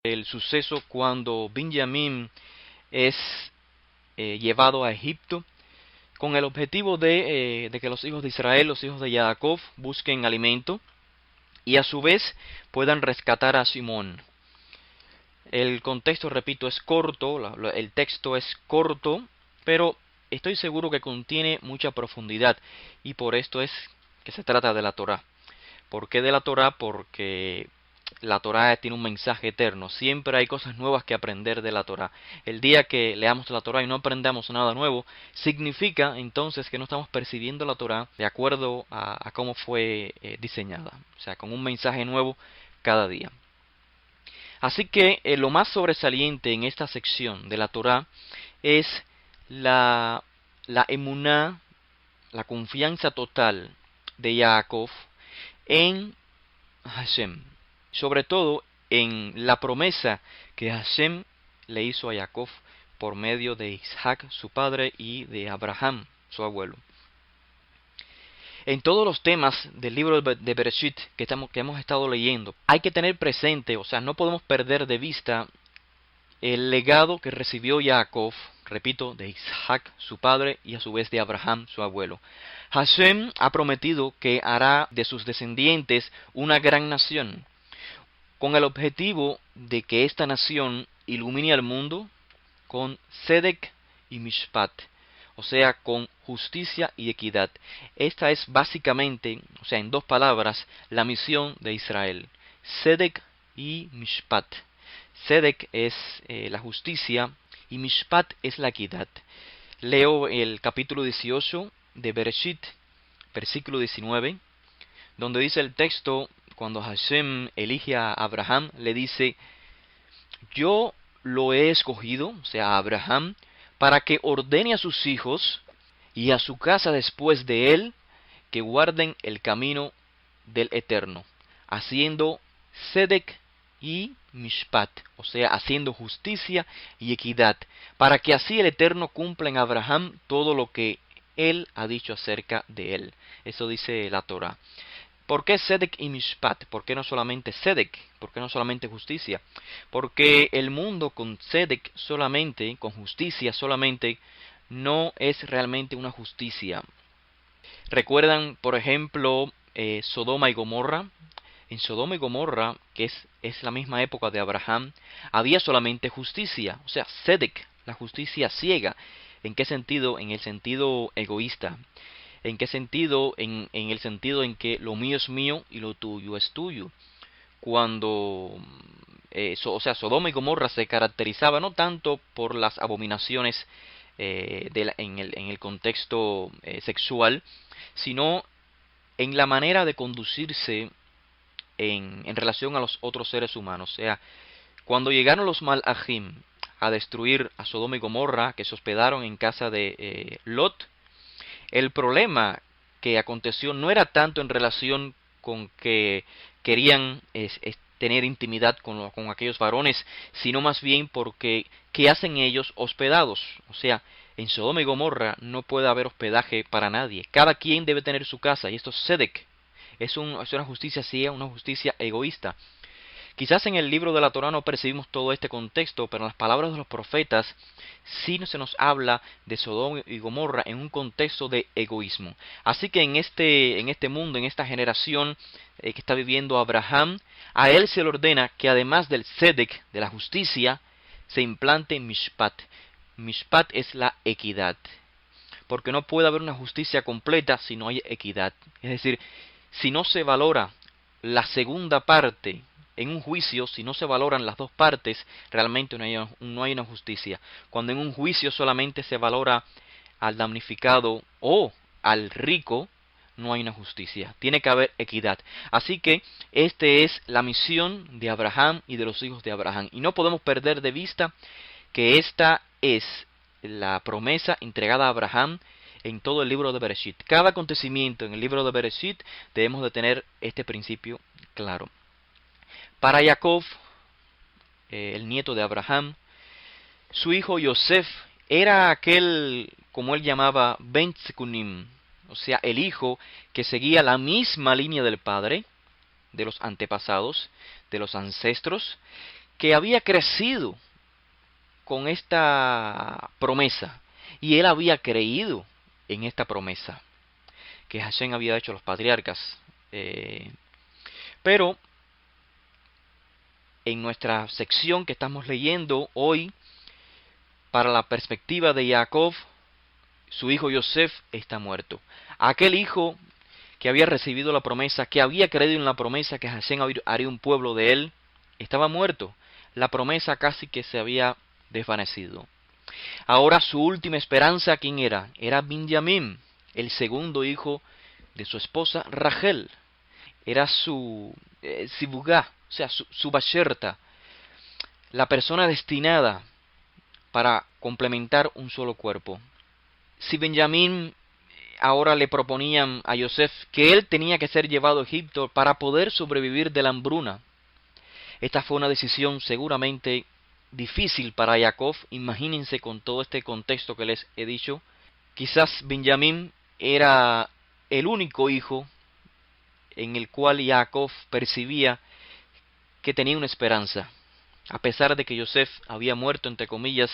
el suceso cuando Benjamín es llevado a Egipto con el objetivo de que los hijos de Israel, los hijos de Jacob, busquen alimento y a su vez puedan rescatar a Simón. El contexto, repito, es corto, el texto es corto, pero estoy seguro que contiene mucha profundidad y por esto es que se trata de la Torá. ¿Por qué de la Torá? Porque la Torá tiene un mensaje eterno. Siempre hay cosas nuevas que aprender de la Torá. El día que leamos la Torá y no aprendamos nada nuevo, significa entonces que no estamos percibiendo la Torá de acuerdo a cómo fue diseñada. O sea, con un mensaje nuevo cada día. Así que lo más sobresaliente en esta sección de la Torá es la emuná, la confianza total de Jacob en Hashem, sobre todo en la promesa que Hashem le hizo a Jacob por medio de Isaac, su padre, y de Abraham, su abuelo. En todos los temas del libro de Bereshit que hemos estado leyendo, hay que tener presente, o sea, no podemos perder de vista el legado que recibió Jacob, repito, de Isaac, su padre, y a su vez de Abraham, su abuelo. Hashem ha prometido que hará de sus descendientes una gran nación, con el objetivo de que esta nación ilumine al mundo con Tzedek y Mishpat, o sea, con justicia y equidad. Esta es básicamente, o sea, en dos palabras, la misión de Israel. Tzedek y Mishpat. Tzedek es la justicia y Mishpat es la equidad. Leo el capítulo 18 de Bereshit, versículo 19, donde dice el texto, cuando Hashem elige a Abraham, le dice: yo lo he escogido, o sea, a Abraham, para que ordene a sus hijos y a su casa después de él, que guarden el camino del Eterno, haciendo Tzedek y Mishpat, o sea, haciendo justicia y equidad, para que así el Eterno cumpla en Abraham todo lo que él ha dicho acerca de él. Eso dice la Torah. ¿Por qué Tzedek y Mishpat? ¿Por qué no solamente Tzedek? ¿Por qué no solamente justicia? Porque el mundo con Tzedek solamente, con justicia solamente, no es realmente una justicia. ¿Recuerdan, por ejemplo, Sodoma y Gomorra? En Sodoma y Gomorra, que es la misma época de Abraham, había solamente justicia, o sea, Tzedek, la justicia ciega. ¿En qué sentido? En el sentido egoísta. ¿En qué sentido? En el sentido en que lo mío es mío y lo tuyo es tuyo. Cuando, o sea, Sodoma y Gomorra se caracterizaba no tanto por las abominaciones en el contexto sexual, sino en la manera de conducirse en relación a los otros seres humanos. O sea, cuando llegaron los Malachim a destruir a Sodoma y Gomorra, que se hospedaron en casa de Lot, el problema que aconteció no era tanto en relación con que querían tener intimidad con aquellos varones, sino más bien porque ¿qué hacen ellos hospedados? O sea, en Sodoma y Gomorra no puede haber hospedaje para nadie. Cada quien debe tener su casa, y esto es Tzedek. Es una justicia ciega, una justicia egoísta. Quizás en el libro de la Torá no percibimos todo este contexto, pero en las palabras de los profetas sí se nos habla de Sodoma y Gomorra en un contexto de egoísmo. Así que en este mundo, en esta generación que está viviendo Abraham, a él se le ordena que además del Tzedek, de la justicia, se implante Mishpat. Mishpat es la equidad, porque no puede haber una justicia completa si no hay equidad. Es decir, si no se valora la segunda parte en un juicio, si no se valoran las dos partes, realmente no hay una justicia. Cuando en un juicio solamente se valora al damnificado o al rico, no hay una justicia. Tiene que haber equidad. Así que esta es la misión de Abraham y de los hijos de Abraham. Y no podemos perder de vista que esta es la promesa entregada a Abraham en todo el libro de Bereshit. Cada acontecimiento en el libro de Bereshit debemos de tener este principio claro. Para Jacob, el nieto de Abraham, su hijo Yosef era aquel, como él llamaba, Ben Tzekunim, o sea, el hijo que seguía la misma línea del padre, de los antepasados, de los ancestros, que había crecido con esta promesa, y él había creído en esta promesa que Hashem había hecho a los patriarcas. Pero en nuestra sección que estamos leyendo hoy, para la perspectiva de Jacob, su hijo Yosef está muerto. Aquel hijo que había recibido la promesa, que había creído en la promesa que Hashem haría un pueblo de él, estaba muerto. La promesa casi que se había desvanecido. Ahora su última esperanza, ¿quién era? Era Benjamín, el segundo hijo de su esposa Rachel. Era su Sibugá, o sea, su Basherta, la persona destinada para complementar un solo cuerpo. Si Benjamín ahora le proponían a Yosef que él tenía que ser llevado a Egipto para poder sobrevivir de la hambruna, esta fue una decisión seguramente difícil para Jacob. Imagínense con todo este contexto que les he dicho. Quizás Benjamín era el único hijo en el cual Jacob percibía que tenía una esperanza. A pesar de que Yosef había muerto, entre comillas,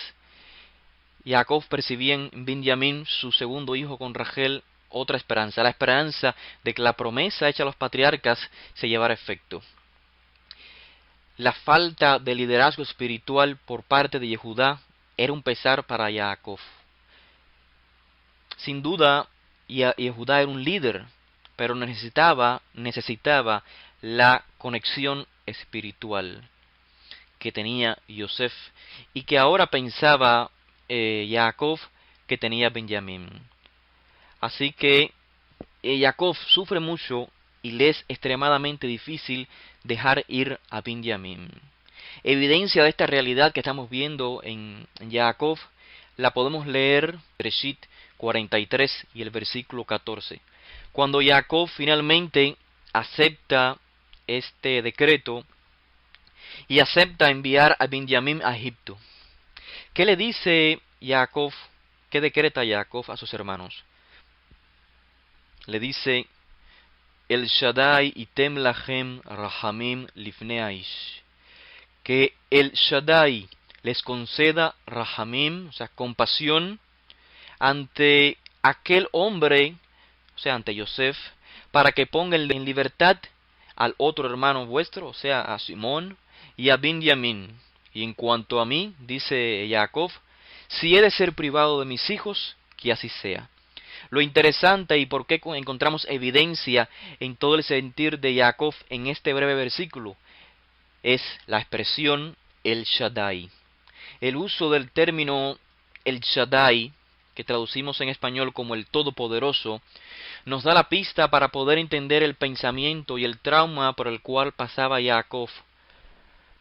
Jacob percibía en Benjamín, su segundo hijo con Rachel, otra esperanza, la esperanza de que la promesa hecha a los patriarcas se llevara a efecto. La falta de liderazgo espiritual por parte de Yehudá era un pesar para Jacob. Sin duda, Yehudá era un líder, pero necesitaba la conexión espiritual que tenía Yosef y que ahora pensaba Jacob que tenía Benjamín. Así que Jacob sufre mucho y le es extremadamente difícil dejar ir a Benjamín. Evidencia de esta realidad que estamos viendo en Jacob la podemos leer en Bereshit 43 y el versículo 14. Cuando Jacob finalmente acepta este decreto y acepta enviar a Benjamín a Egipto. ¿Qué le dice Jacob? ¿Qué decreta Jacob a sus hermanos? Le dice: El Shaddai item lachem rahamim lifnei aish. Que el Shaddai les conceda rahamim, o sea, compasión, ante aquel hombre, o sea, ante Yosef, para que ponga en libertad al otro hermano vuestro, o sea, a Simón y a Benjamín. Y en cuanto a mí, dice Jacob, si he de ser privado de mis hijos, que así sea. Lo interesante y por qué encontramos evidencia en todo el sentir de Jacob en este breve versículo es la expresión El Shaddai. El uso del término El Shaddai, que traducimos en español como el Todopoderoso, nos da la pista para poder entender el pensamiento y el trauma por el cual pasaba Jacob,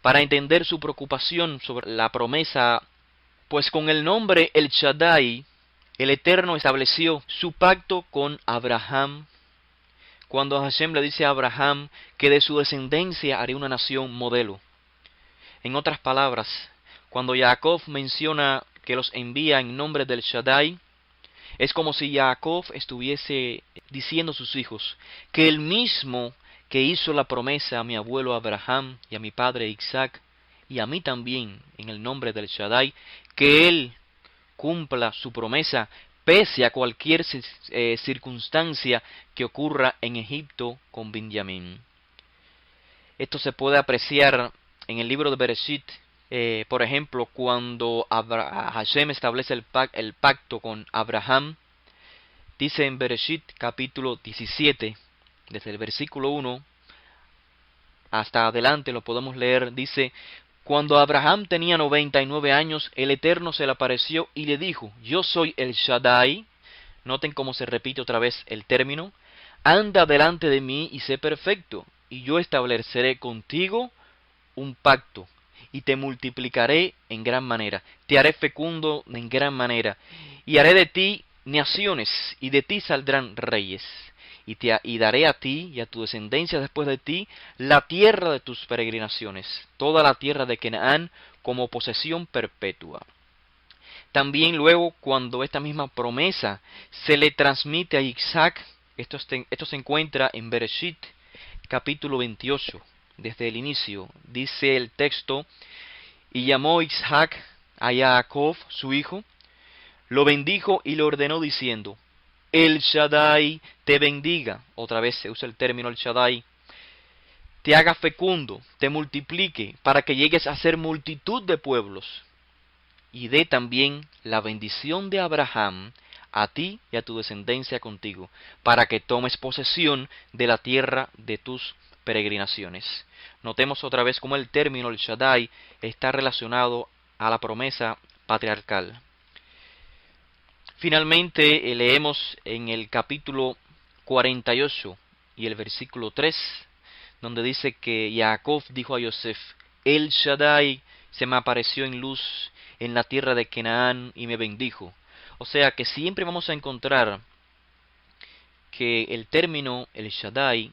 para entender su preocupación sobre la promesa, pues con el nombre El Shaddai, el Eterno estableció su pacto con Abraham, cuando Hashem le dice a Abraham que de su descendencia haría una nación modelo. En otras palabras, cuando Jacob menciona que los envía en nombre del Shaddai, es como si Jacob estuviese diciendo a sus hijos que el mismo que hizo la promesa a mi abuelo Abraham y a mi padre Isaac, y a mí también en el nombre del Shaddai, que él cumpla su promesa pese a cualquier circunstancia que ocurra en Egipto con Benjamín. Esto se puede apreciar en el libro de Bereshit, por ejemplo, cuando Hashem establece el pacto con Abraham. Dice en Bereshit capítulo 17, desde el versículo 1 hasta adelante lo podemos leer, dice: Cuando Abraham tenía 99 años, el Eterno se le apareció y le dijo: Yo soy el Shaddai. Noten cómo se repite otra vez el término. Anda delante de mí y sé perfecto, y yo estableceré contigo un pacto, y te multiplicaré en gran manera. Te haré fecundo en gran manera, y haré de ti naciones, y de ti saldrán reyes. Y daré a ti y a tu descendencia después de ti la tierra de tus peregrinaciones, toda la tierra de Canaán como posesión perpetua. También luego, cuando esta misma promesa se le transmite a Isaac, esto se encuentra en Bereshit capítulo 28, desde el inicio. Dice el texto: y llamó Isaac a Jacob, su hijo, lo bendijo y le ordenó diciendo: El Shaddai te bendiga. Otra vez se usa el término el Shaddai. Te haga fecundo, te multiplique, para que llegues a ser multitud de pueblos. Y dé también la bendición de Abraham a ti y a tu descendencia contigo, para que tomes posesión de la tierra de tus peregrinaciones. Notemos otra vez cómo el término el Shaddai está relacionado a la promesa patriarcal. Finalmente leemos en el capítulo 48 y el versículo 3, donde dice que Jacob dijo a Yosef: El Shaddai se me apareció en luz en la tierra de Canaán y me bendijo. O sea que siempre vamos a encontrar que el término el Shaddai,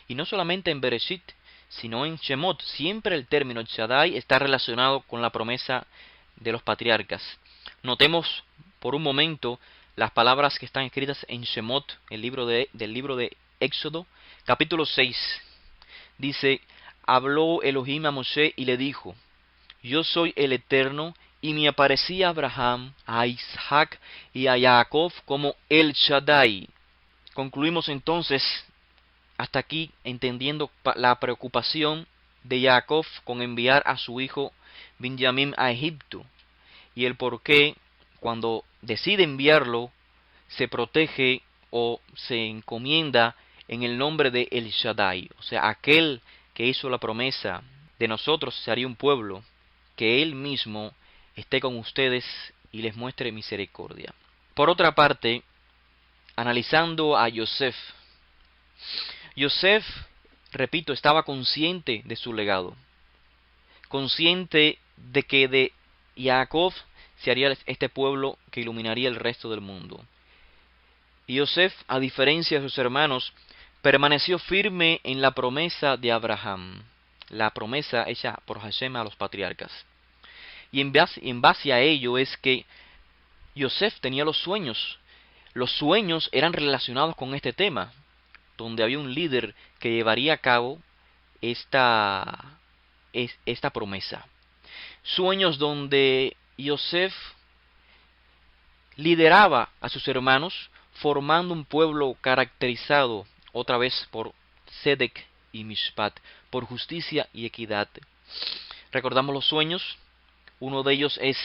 y no solamente en Bereshit, sino en Shemot, siempre el término el Shaddai está relacionado con la promesa de los patriarcas. Notemos por un momento las palabras que están escritas en Shemot, del libro de Éxodo, capítulo 6. Dice: habló Elohim a Moshe y le dijo: yo soy el Eterno, y me aparecí a Abraham, a Isaac y a Jacob como el Shaddai. Concluimos entonces hasta aquí entendiendo la preocupación de Jacob con enviar a su hijo Benjamín a Egipto, y el por qué cuando decide enviarlo se protege o se encomienda en el nombre de El Shaddai, o sea, aquel que hizo la promesa de nosotros se haría un pueblo, que él mismo esté con ustedes y les muestre misericordia. Por otra parte, analizando a Yosef, repito, estaba consciente de su legado, consciente de que de Jacob se haría este pueblo que iluminaría el resto del mundo. Y Yosef, a diferencia de sus hermanos, permaneció firme en la promesa de Abraham, la promesa hecha por Hashem a los patriarcas. Y en base a ello es que Yosef tenía los sueños. Los sueños eran relacionados con este tema, donde había un líder que llevaría a cabo esta promesa. Sueños donde Yosef lideraba a sus hermanos, formando un pueblo caracterizado otra vez por Tzedek y Mishpat, por justicia y equidad. Recordamos los sueños. Uno de ellos es,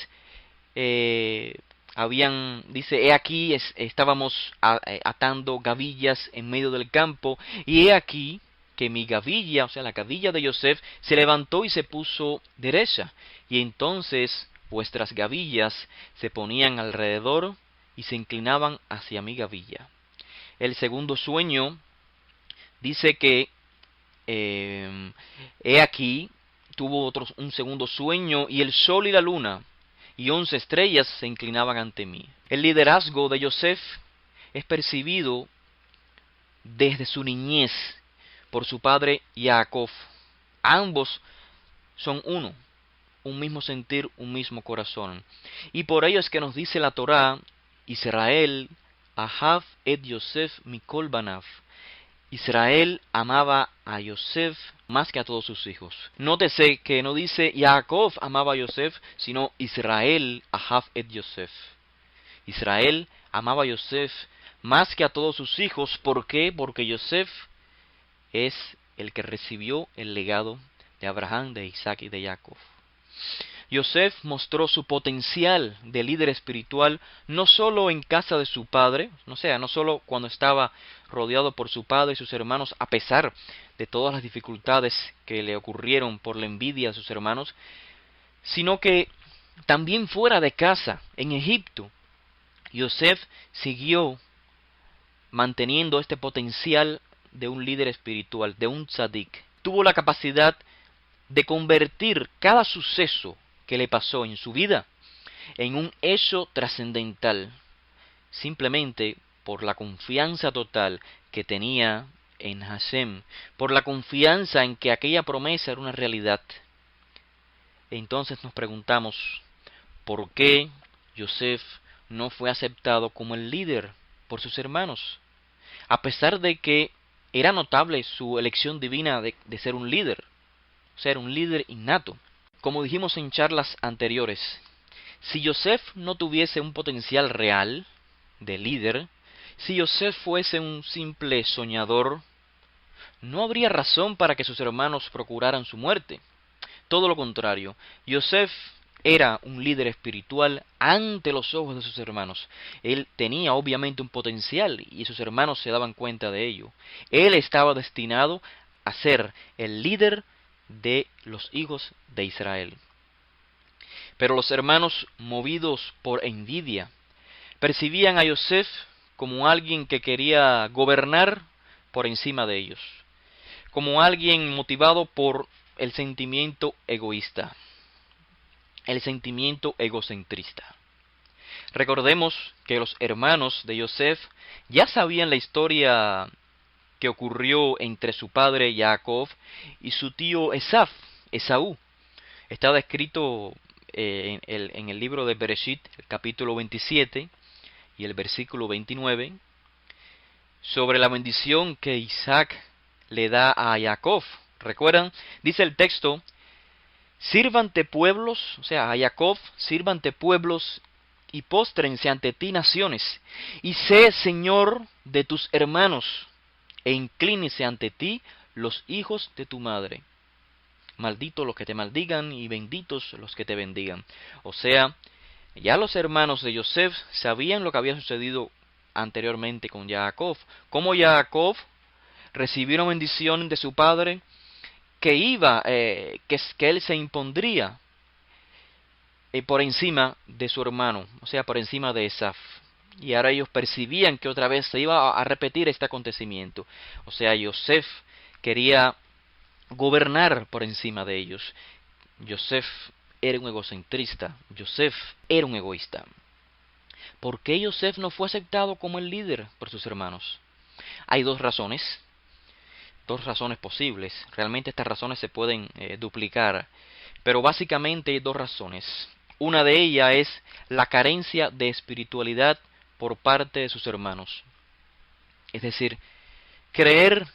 dice: he aquí, estábamos atando gavillas en medio del campo, y he aquí que mi gavilla, o sea, la gavilla de Yosef, se levantó y se puso derecha, y entonces vuestras gavillas se ponían alrededor y se inclinaban hacia mi gavilla. El segundo sueño dice que, he aquí, tuvo un segundo sueño, y el sol y la luna y 11 estrellas se inclinaban ante mí. El liderazgo de Yosef es percibido desde su niñez por su padre Jacob. Ambos son uno, un mismo sentir, un mismo corazón. Y por ello es que nos dice la Torá: Israel ahav et Yosef mikol banav. Israel amaba a Yosef más que a todos sus hijos. Nótese que no dice Jacob amaba a Yosef, sino Israel ahav et Yosef. Israel amaba a Yosef más que a todos sus hijos. ¿Por qué? Porque Yosef es el que recibió el legado de Abraham, de Isaac y de Jacob. Yosef mostró su potencial de líder espiritual no solo en casa de su padre, no solo cuando estaba rodeado por su padre y sus hermanos, a pesar de todas las dificultades que le ocurrieron por la envidia de sus hermanos, sino que también fuera de casa, en Egipto, Yosef siguió manteniendo este potencial de un líder espiritual, de un tzadik. Tuvo la capacidad de convertir cada suceso que le pasó en su vida en un hecho trascendental, simplemente por la confianza total que tenía en Hashem, por la confianza en que aquella promesa era una realidad. Entonces nos preguntamos, ¿por qué Yosef no fue aceptado como el líder por sus hermanos? A pesar de que era notable su elección divina de ser un líder. o sea, era un líder innato. Como dijimos en charlas anteriores, si Yosef no tuviese un potencial real de líder, si Yosef fuese un simple soñador, no habría razón para que sus hermanos procuraran su muerte. Todo lo contrario, Yosef era un líder espiritual ante los ojos de sus hermanos. Él tenía obviamente un potencial y sus hermanos se daban cuenta de ello. Él estaba destinado a ser el líder de los hijos de Israel. Pero los hermanos, movidos por envidia, percibían a Yosef como alguien que quería gobernar por encima de ellos, como alguien motivado por el sentimiento egoísta, el sentimiento egocentrista. Recordemos que los hermanos de Yosef ya sabían la historia que ocurrió entre su padre Jacob y su tío Esaú. Estaba escrito en el libro de Bereshit, el capítulo 27 y el versículo 29, sobre la bendición que Isaac le da a Jacob. ¿Recuerdan? Dice el texto: sírvante pueblos, o sea, a Jacob, sírvante pueblos y póstrense ante ti naciones, y sé señor de tus hermanos, e inclínese ante ti los hijos de tu madre. Malditos los que te maldigan y benditos los que te bendigan. O sea, ya los hermanos de Yosef sabían lo que había sucedido anteriormente con Jacob. Cómo Jacob recibió una bendición de su padre que él se impondría por encima de su hermano, o sea, por encima de Esaf. Y ahora ellos percibían que otra vez se iba a repetir este acontecimiento. O sea, Yosef quería gobernar por encima de ellos. Yosef era un egocentrista. Yosef era un egoísta. ¿Por qué Yosef no fue aceptado como el líder por sus hermanos? Hay dos razones posibles. Realmente estas razones se pueden duplicar, pero básicamente hay dos razones. Una de ellas es la carencia de espiritualidad por parte de sus hermanos. Es decir, creer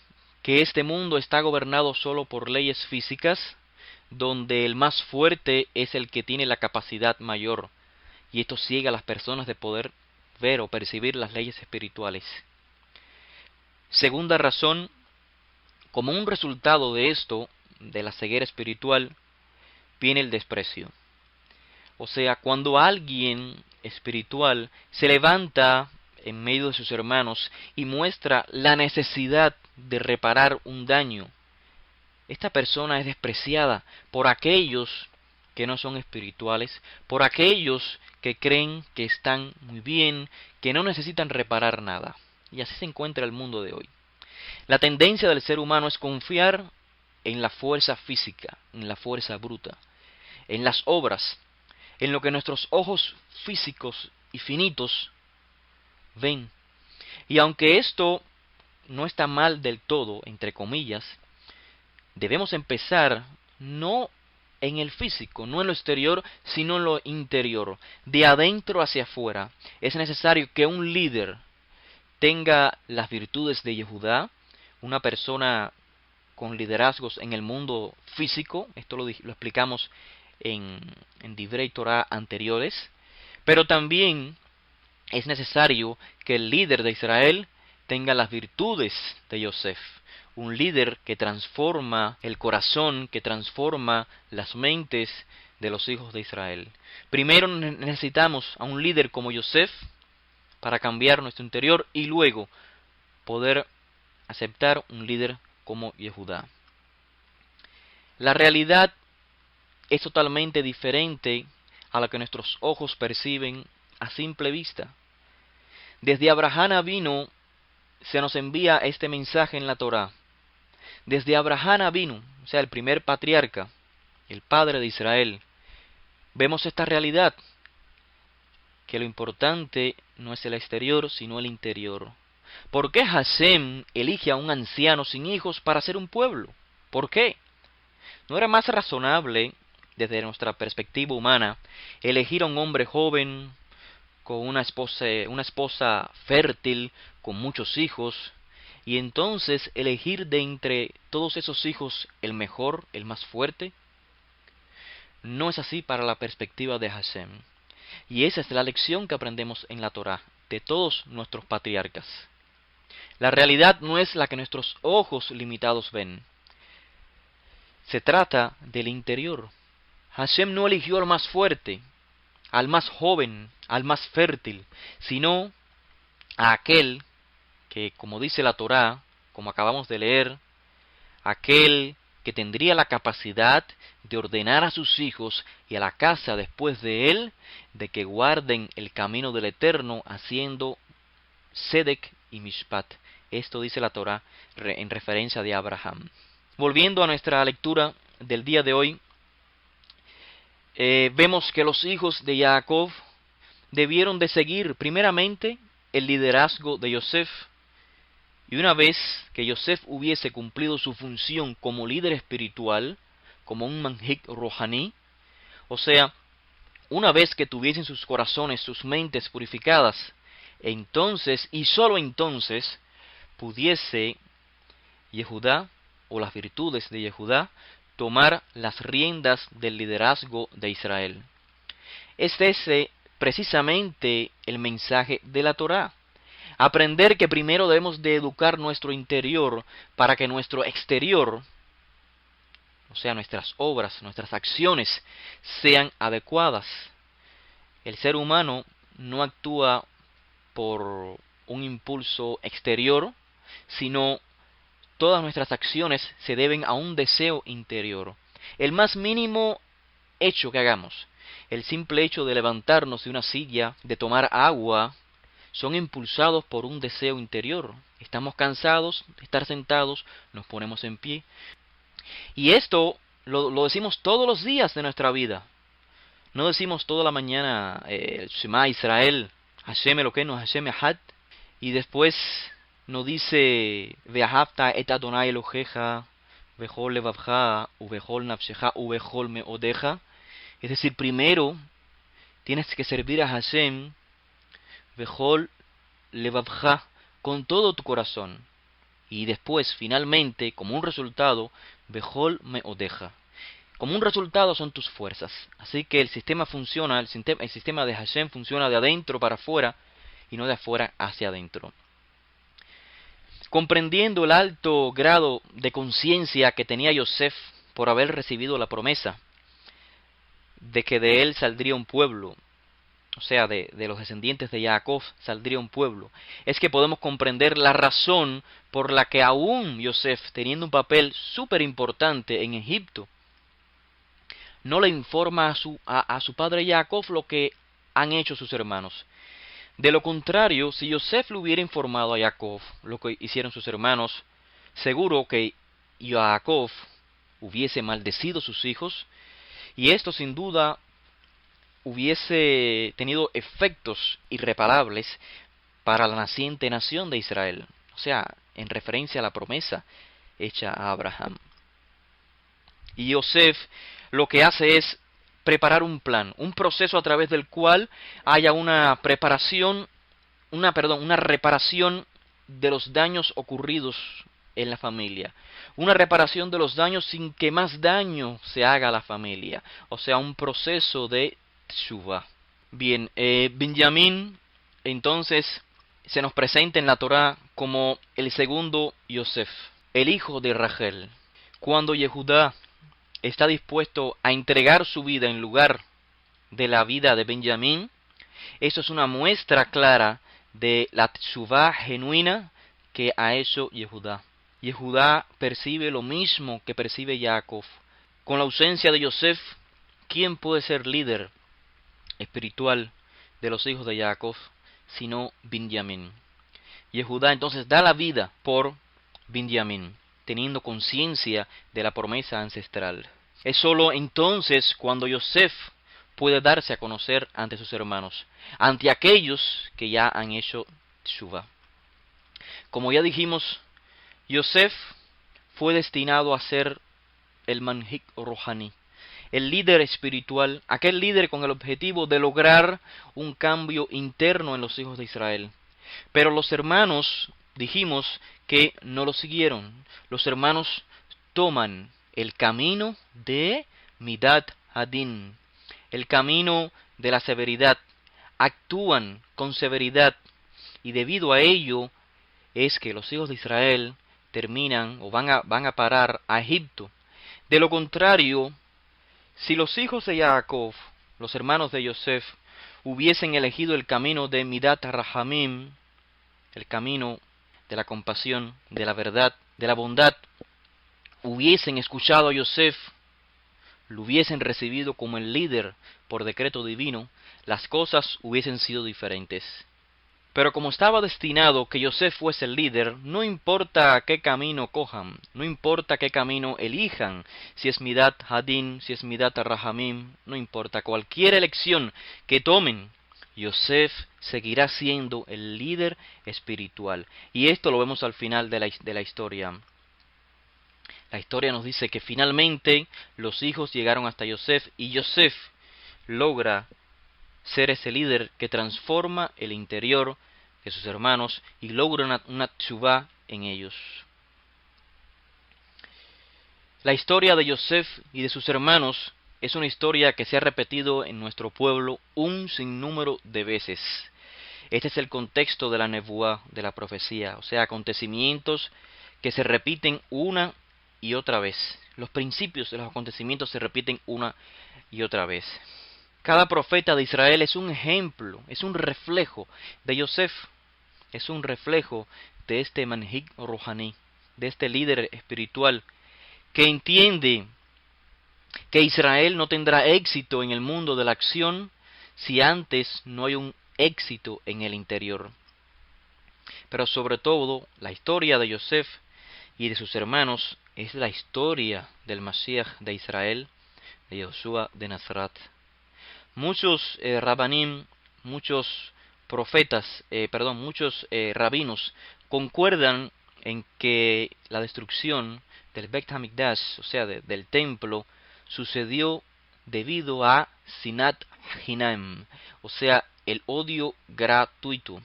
que este mundo está gobernado solo por leyes físicas, donde el más fuerte es el que tiene la capacidad mayor, y esto ciega a las personas de poder ver o percibir las leyes espirituales. Segunda razón, como un resultado de esto, de la ceguera espiritual, viene el desprecio. O sea, cuando alguien espiritual se levanta en medio de sus hermanos y muestra la necesidad de reparar un daño, esta persona es despreciada por aquellos que no son espirituales, por aquellos que creen que están muy bien, que no necesitan reparar nada. Y así se encuentra el mundo de hoy. La tendencia del ser humano es confiar en la fuerza física, en la fuerza bruta, en las obras, en lo que nuestros ojos físicos y finitos ven. Y aunque esto no está mal del todo, entre comillas, debemos empezar no en el físico, no en lo exterior, sino en lo interior, de adentro hacia afuera. Es necesario que un líder tenga las virtudes de Yehudá, una persona con liderazgos en el mundo físico. Esto lo explicamos en Divrei Torah anteriores, pero también es necesario que el líder de Israel tenga las virtudes de Yosef, un líder que transforma el corazón, que transforma las mentes de los hijos de Israel. Primero necesitamos a un líder como Yosef para cambiar nuestro interior y luego poder aceptar un líder como Yehudá. La realidad es totalmente diferente a la que nuestros ojos perciben a simple vista. Desde Abraham Avinu se nos envía este mensaje en la Torá. Desde Abraham Avinu, o sea, el primer patriarca, el padre de Israel, vemos esta realidad, que lo importante no es el exterior, sino el interior. ¿Por qué Hashem elige a un anciano sin hijos para ser un pueblo? ¿Por qué? ¿No era más razonable, desde nuestra perspectiva humana, elegir a un hombre joven, con una esposa fértil, con muchos hijos, y entonces elegir de entre todos esos hijos el mejor, el más fuerte. No es así para la perspectiva de Hashem. Y esa es la lección que aprendemos en la Torá de todos nuestros patriarcas. La realidad no es la que nuestros ojos limitados ven. Se trata del interior. Hashem no eligió al más fuerte, al más joven, al más fértil, sino a aquel que, como dice la Torá, como acabamos de leer, aquel que tendría la capacidad de ordenar a sus hijos y a la casa después de él, de que guarden el camino del Eterno, haciendo Sedek y Mishpat. Esto dice la Torá en referencia de Abraham. Volviendo a nuestra lectura del día de hoy, vemos que los hijos de Jacob debieron de seguir primeramente el liderazgo de Yosef, y una vez que Yosef hubiese cumplido su función como líder espiritual, como un manhik rohani, o sea, una vez que tuviesen sus corazones, sus mentes purificadas, entonces y sólo entonces pudiese Yehudá, o las virtudes de Yehudá, tomar las riendas del liderazgo de Israel. Este es precisamente el mensaje de la Torá. Aprender que primero debemos de educar nuestro interior para que nuestro exterior, o sea, nuestras obras, nuestras acciones, sean adecuadas. El ser humano no actúa por un impulso exterior, sino todas nuestras acciones se deben a un deseo interior. El más mínimo hecho que hagamos, el simple hecho de levantarnos de una silla, de tomar agua, son impulsados por un deseo interior. Estamos cansados de estar sentados, nos ponemos en pie. Y esto lo decimos todos los días de nuestra vida. No decimos toda la mañana Shema Israel, Hashem Elokeinu, Hashem Echad, y después nos dice Ve'ahavta et Adonai Elohecha bechol levavcha ubechol nafshecha ubechol meodeja. Es decir, primero tienes que servir a Hashem bechol levavcha, con todo tu corazón, y después finalmente como un resultado bechol meodeja. Como un resultado son tus fuerzas. Así que el sistema funciona, el sistema de Hashem funciona de adentro para afuera y no de afuera hacia adentro. Comprendiendo el alto grado de conciencia que tenía Yosef por haber recibido la promesa de que de él saldría un pueblo, o sea, de los descendientes de Jacob saldría un pueblo, es que podemos comprender la razón por la que aún Yosef, teniendo un papel súper importante en Egipto, no le informa a su padre Jacob lo que han hecho sus hermanos. De lo contrario, si Yosef le hubiera informado a Jacob lo que hicieron sus hermanos, seguro que Jacob hubiese maldecido a sus hijos, y esto sin duda hubiese tenido efectos irreparables para la naciente nación de Israel, o sea, en referencia a la promesa hecha a Abraham. Y Yosef lo que hace es preparar un plan, un proceso a través del cual haya una reparación de los daños ocurridos en la familia, una reparación de los daños sin que más daño se haga a la familia, o sea, un proceso de teshuvah. Bien, Benjamín entonces se nos presenta en la Torá como el segundo Yosef, el hijo de Rachel. Cuando Yehudá está dispuesto a entregar su vida en lugar de la vida de Benjamín, eso es una muestra clara de la teshuvah genuina que ha hecho Yehudá. Yehudá percibe lo mismo que percibe Jacob. Con la ausencia de Yosef, ¿quién puede ser líder espiritual de los hijos de Jacob sino Benjamín? Yehudá entonces da la vida por Benjamín, teniendo conciencia de la promesa ancestral. Es sólo entonces cuando Yosef puede darse a conocer ante sus hermanos, ante aquellos que ya han hecho teshuvah. Como ya dijimos, Yosef fue destinado a ser el manhik rohani, el líder espiritual, aquel líder con el objetivo de lograr un cambio interno en los hijos de Israel. Pero los hermanos dijimos que no lo siguieron. Los hermanos toman el camino de Midat Hadin, el camino de la severidad, actúan con severidad, y debido a ello es que los hijos de Israel terminan o van a parar a Egipto. De lo contrario, si los hijos de Jacob, los hermanos de Yosef, hubiesen elegido el camino de Midat Rahamim, el camino de la compasión, de la verdad, de la bondad, hubiesen escuchado a Yosef, lo hubiesen recibido como el líder por decreto divino, las cosas hubiesen sido diferentes. Pero como estaba destinado que Yosef fuese el líder, no importa qué camino cojan, no importa qué camino elijan, si es Midat Hadin, si es Midat Rahamim, no importa, cualquier elección que tomen, Yosef seguirá siendo el líder espiritual. Y esto lo vemos al final de la historia. La historia nos dice que finalmente los hijos llegaron hasta Yosef y Yosef logra ser ese líder que transforma el interior de sus hermanos y logra una teshuvá en ellos. La historia de Yosef y de sus hermanos es una historia que se ha repetido en nuestro pueblo un sinnúmero de veces. Este es el contexto de la nebuá, de la profecía, o sea, acontecimientos que se repiten una y otra vez. Los principios de los acontecimientos se repiten una y otra vez. Cada profeta de Israel es un ejemplo, es un reflejo de Yosef, es un reflejo de este manhig rohani, de este líder espiritual que entiende que Israel no tendrá éxito en el mundo de la acción si antes no hay un éxito en el interior. Pero sobre todo, la historia de Yosef y de sus hermanos es la historia del Mashiach de Israel, de Yoshua de Nazaret. Muchos rabanim, muchos muchos rabinos concuerdan en que la destrucción del Beit HaMikdash, o sea, del templo, sucedió debido a Sinat Hinam, o sea, el odio gratuito.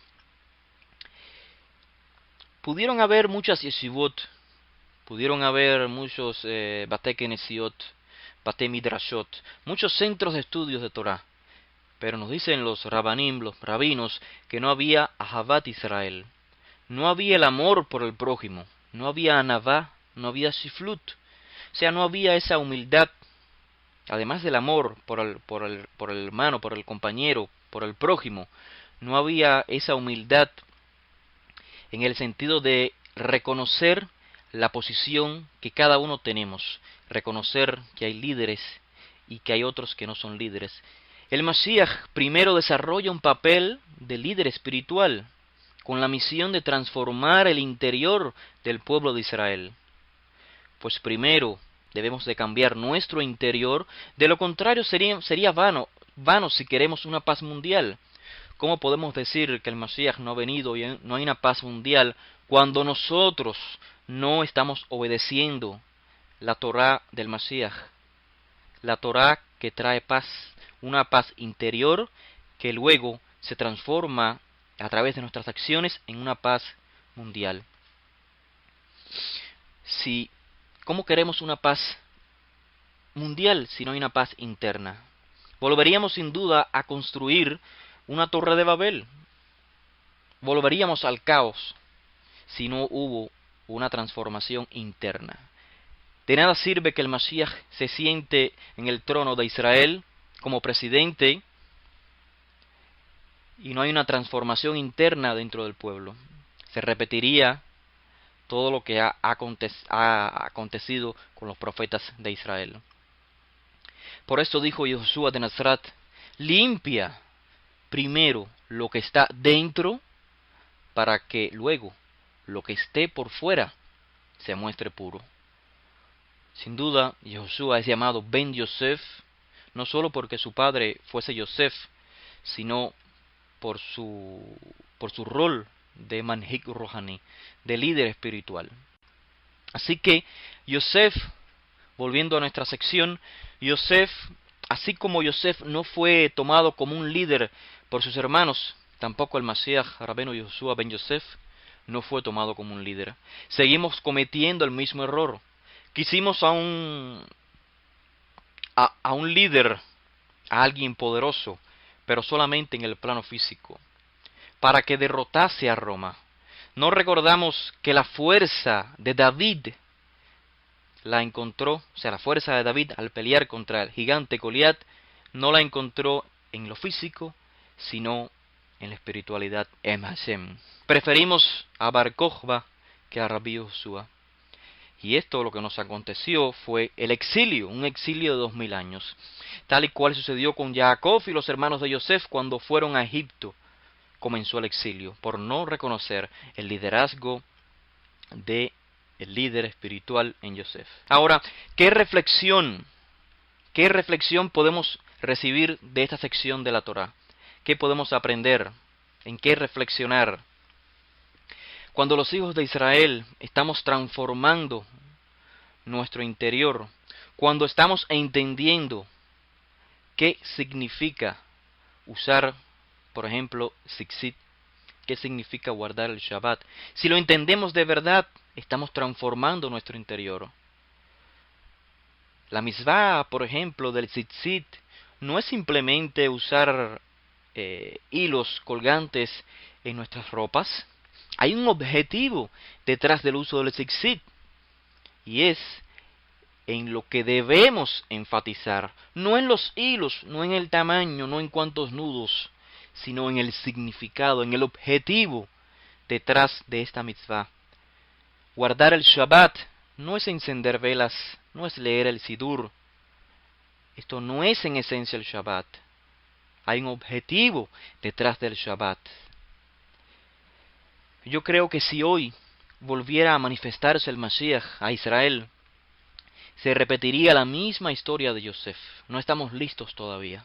Pudieron haber muchas yeshivot, pudieron haber muchos Bate Kenesiot, Bate Midrashot, muchos centros de estudios de Torah. Pero nos dicen los rabanim, los rabinos, que no había Ahavat Israel. No había el amor por el prójimo. No había anavá, no había shiflut. O sea, no había esa humildad. Además del amor por el hermano, por el compañero, por el prójimo. No había esa humildad en el sentido de reconocer la posición que cada uno tenemos. Reconocer que hay líderes y que hay otros que no son líderes. El Mashiach primero desarrolla un papel de líder espiritual, con la misión de transformar el interior del pueblo de Israel. Pues primero debemos de cambiar nuestro interior, de lo contrario sería vano si queremos una paz mundial. ¿Cómo podemos decir que el Mashiach no ha venido y no hay una paz mundial cuando nosotros no estamos obedeciendo la Torá del Mashiach? La Torá que trae paz, una paz interior que luego se transforma a través de nuestras acciones en una paz mundial. ¿Cómo queremos una paz mundial si no hay una paz interna? Volveríamos sin duda a construir una torre de Babel. Volveríamos al caos si no hubo una transformación interna. De nada sirve que el Mashiach se siente en el trono de Israel como presidente y no hay una transformación interna dentro del pueblo. Se repetiría todo lo que ha acontecido con los profetas de Israel. Por esto dijo Yoshua de Nazaret, limpia primero lo que está dentro para que luego lo que esté por fuera se muestre puro. Sin duda, Yoshua es llamado Ben Yosef, no solo porque su padre fuese Yosef, sino por su rol de manhig rohani, de líder espiritual. Así que Yosef, volviendo a nuestra sección, Yosef, así como Yosef no fue tomado como un líder por sus hermanos, tampoco el Mashiach Rabbeinu Yoshua ben Yosef no fue tomado como un líder. Seguimos cometiendo el mismo error. Quisimos a un líder, a alguien poderoso, pero solamente en el plano físico, para que derrotase a Roma. No recordamos que la fuerza de David la encontró, o sea, la fuerza de David al pelear contra el gigante Goliat, no la encontró en lo físico, sino en la espiritualidad en Hashem. Preferimos a Bar Kokhba que a Rabbi Joshua. Y esto lo que nos aconteció fue el exilio, un exilio de 2000 años, tal y cual sucedió con Jacob y los hermanos de Yosef cuando fueron a Egipto. Comenzó el exilio por no reconocer el liderazgo de el líder espiritual en Yosef. Ahora, ¿qué reflexión podemos recibir de esta sección de la Torá? ¿Qué podemos aprender? ¿En qué reflexionar? Cuando los hijos de Israel estamos transformando nuestro interior, cuando estamos entendiendo qué significa usar, por ejemplo, Tzitzit, qué significa guardar el Shabbat, si lo entendemos de verdad, estamos transformando nuestro interior. La misvá, por ejemplo, del Tzitzit, no es simplemente usar hilos colgantes en nuestras ropas. Hay un objetivo detrás del uso del Tzitzit, y es en lo que debemos enfatizar, no en los hilos, no en el tamaño, no en cuántos nudos, sino en el significado, en el objetivo detrás de esta mitzvah. Guardar el Shabbat no es encender velas, no es leer el Sidur. Esto no es en esencia el Shabbat. Hay un objetivo detrás del Shabbat. Yo creo que si hoy volviera a manifestarse el Mashiach a Israel, se repetiría la misma historia de Yosef. No estamos listos todavía,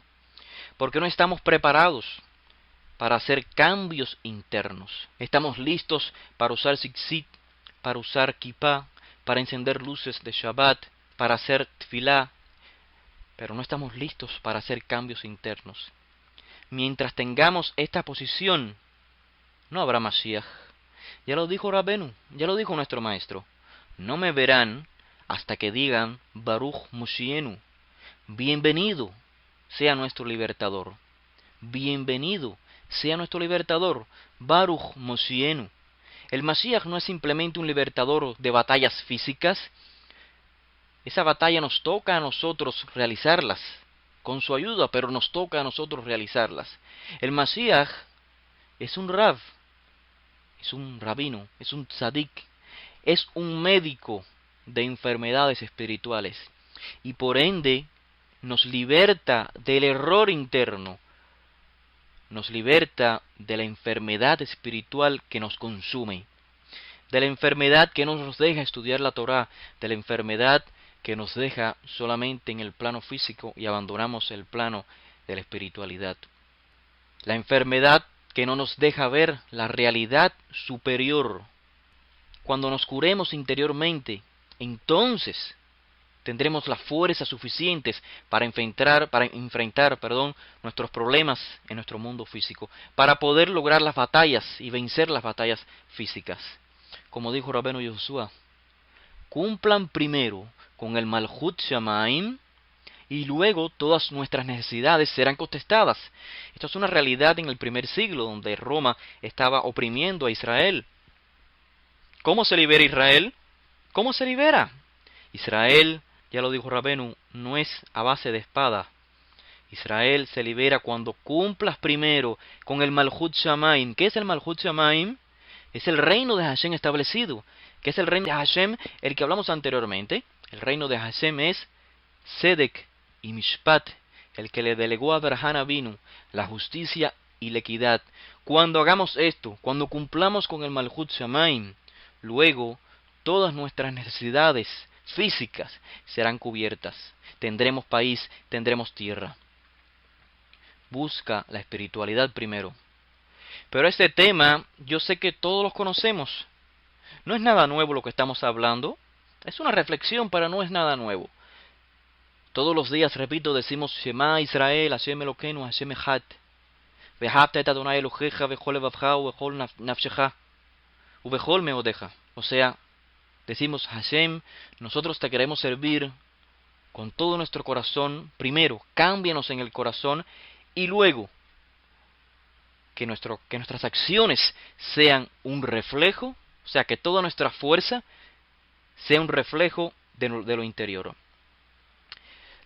porque no estamos preparados para hacer cambios internos. Estamos listos para usar Tzitzit, para usar kippah, para encender luces de Shabbat, para hacer tefilá, pero no estamos listos para hacer cambios internos. Mientras tengamos esta posición, no habrá Mashiach. Ya lo dijo Rabenu, ya lo dijo nuestro maestro. No me verán hasta que digan Baruch Moshienu, bienvenido sea nuestro libertador. Bienvenido sea nuestro libertador, Baruch Moshienu. El Mashiach no es simplemente un libertador de batallas físicas. Esa batalla nos toca a nosotros realizarlas, con su ayuda, pero nos toca a nosotros realizarlas. El Mashiach es un Rav, es un rabino, es un tzadik, es un médico de enfermedades espirituales, y por ende nos liberta del error interno, nos liberta de la enfermedad espiritual que nos consume, de la enfermedad que no nos deja estudiar la Torá, de la enfermedad que nos deja solamente en el plano físico y abandonamos el plano de la espiritualidad. La enfermedad que no nos deja ver la realidad superior. Cuando nos curemos interiormente, entonces tendremos las fuerzas suficientes para enfrentar nuestros problemas en nuestro mundo físico, para poder lograr las batallas y vencer las batallas físicas. Como dijo Rabenu Yoshua, cumplan primero con el Malchut Shamaim y luego todas nuestras necesidades serán contestadas. Esto es una realidad en el primer siglo, donde Roma estaba oprimiendo a Israel. ¿Cómo se libera Israel? ¿Cómo se libera? Israel, ya lo dijo Rabenu, no es a base de espada. Israel se libera cuando cumplas primero con el Malchut Shamaim. ¿Qué es el Malchut Shamaim? Es el reino de Hashem establecido. ¿Qué es el reino de Hashem? El que hablamos anteriormente. El reino de Hashem es Sedek y Mishpat, el que le delegó a Abraham Avinu la justicia y la equidad. Cuando hagamos esto, cuando cumplamos con el Malchut Shamaim, luego todas nuestras necesidades físicas serán cubiertas. Tendremos país, tendremos tierra. Busca la espiritualidad primero. Pero este tema, yo sé que todos los conocemos. No es nada nuevo lo que estamos hablando. Es una reflexión, pero no es nada nuevo. Todos los días, repito, decimos Shema Israel, Hashem Elokeinu, Hashem Echad. Ve'ahavta et Adonai Elohecha bechol levavcha ubechol nafshecha. Ubejol me odeja. O sea, decimos, Hashem, nosotros te queremos servir con todo nuestro corazón. Primero, cámbianos en el corazón y luego que nuestras acciones sean un reflejo, o sea, que toda nuestra fuerza sea un reflejo de lo interior.